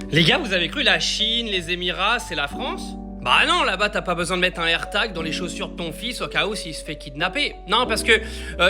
Les gars, vous avez cru la Chine, les Émirats, c'est la France? Bah non, là-bas t'as pas besoin de mettre un AirTag dans les chaussures de ton fils au cas où s'il se fait kidnapper. Non, parce que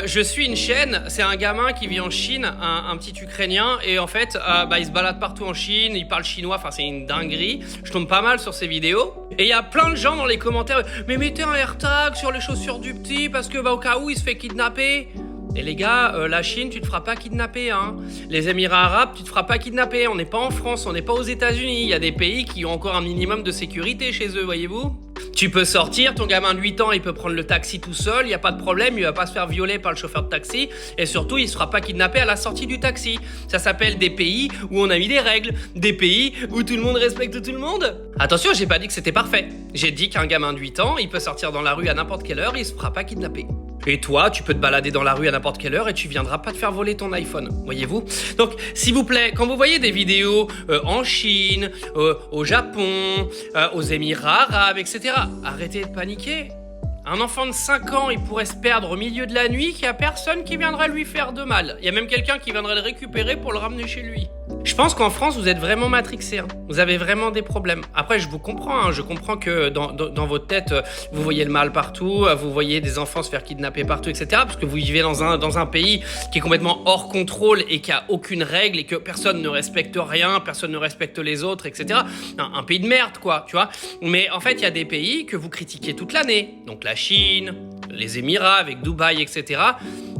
je suis une chaîne, c'est un gamin qui vit en Chine, un petit Ukrainien, et en fait, il se balade partout en Chine, il parle chinois, enfin c'est une dinguerie. Je tombe pas mal sur ses vidéos. Et il y a plein de gens dans les commentaires, mais mettez un AirTag sur les chaussures du petit parce que au cas où il se fait kidnapper. Et les gars, la Chine, tu te feras pas kidnapper, hein. Les Émirats arabes, tu te feras pas kidnapper. On n'est pas en France, on n'est pas aux États-Unis. Il y a des pays qui ont encore un minimum de sécurité chez eux, voyez-vous. Tu peux sortir, ton gamin de 8 ans, il peut prendre le taxi tout seul, il n'y a pas de problème, il va pas se faire violer par le chauffeur de taxi, et surtout, il se fera pas kidnapper à la sortie du taxi. Ça s'appelle des pays où on a mis des règles, des pays où tout le monde respecte tout le monde. Attention, j'ai pas dit que c'était parfait. J'ai dit qu'un gamin de 8 ans, il peut sortir dans la rue à n'importe quelle heure, il se fera pas kidnapper. Et toi, tu peux te balader dans la rue à n'importe quelle heure et tu viendras pas te faire voler ton iPhone, voyez-vous. Donc, s'il vous plaît, quand vous voyez des vidéos en Chine, au Japon, aux Émirats arabes, etc., arrêtez de paniquer. Un enfant de 5 ans, il pourrait se perdre au milieu de la nuit, qu'il n'y a personne qui viendrait lui faire de mal. Il y a même quelqu'un qui viendrait le récupérer pour le ramener chez lui. Je pense qu'en France, vous êtes vraiment matrixés. Hein. Vous avez vraiment des problèmes. Après, je vous comprends. Hein. Je comprends que dans votre tête, vous voyez le mal partout, vous voyez des enfants se faire kidnapper partout, etc. Parce que vous vivez dans un pays qui est complètement hors contrôle et qui a aucune règle et que personne ne respecte rien, personne ne respecte les autres, etc. Un pays de merde, quoi, tu vois. Mais en fait, il y a des pays que vous critiquez toute l'année. Donc la Chine, les Émirats avec Dubaï, etc.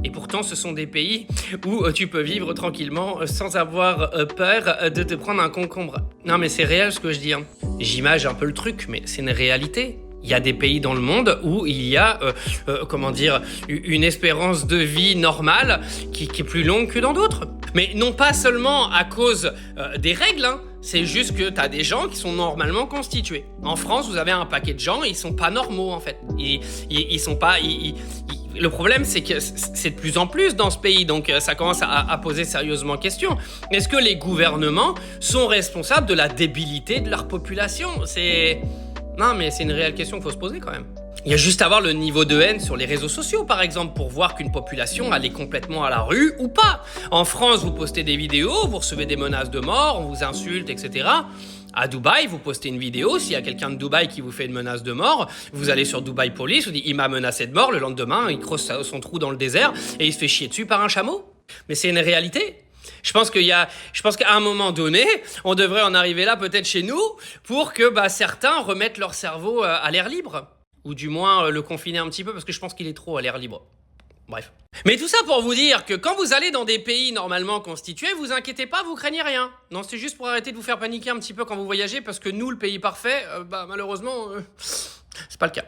Et pourtant, ce sont des pays où tu peux vivre tranquillement sans avoir peur de te prendre un concombre. Non, mais c'est réel ce que je dis. Hein. J'imagine un peu le truc, mais c'est une réalité. Il y a des pays dans le monde où il y a, une espérance de vie normale qui est plus longue que dans d'autres. Mais non pas seulement à cause des règles, hein. C'est juste que t'as des gens qui sont normalement constitués. En France, vous avez un paquet de gens, ils sont pas normaux en fait. Ils sont pas... Le problème, c'est que c'est de plus en plus dans ce pays, donc ça commence à poser sérieusement question. Est-ce que les gouvernements sont responsables de la débilité de leur population? Non, mais c'est une réelle question qu'il faut se poser quand même. Il y a juste à voir le niveau de haine sur les réseaux sociaux, par exemple, pour voir qu'une population, elle est complètement à la rue ou pas. En France, vous postez des vidéos, vous recevez des menaces de mort, on vous insulte, etc. À Dubaï, vous postez une vidéo, s'il y a quelqu'un de Dubaï qui vous fait une menace de mort, vous allez sur Dubaï Police, vous dites « il m'a menacé de mort », le lendemain, il creuse son trou dans le désert et il se fait chier dessus par un chameau. Mais c'est une réalité. Je pense qu'à un moment donné, on devrait en arriver là peut-être chez nous pour que certains remettent leur cerveau à l'air libre. Ou du moins le confiner un petit peu parce que je pense qu'il est trop à l'air libre. Bref. Mais tout ça pour vous dire que quand vous allez dans des pays normalement constitués, vous inquiétez pas, vous craignez rien. Non, c'est juste pour arrêter de vous faire paniquer un petit peu quand vous voyagez parce que nous, le pays parfait, malheureusement, c'est pas le cas.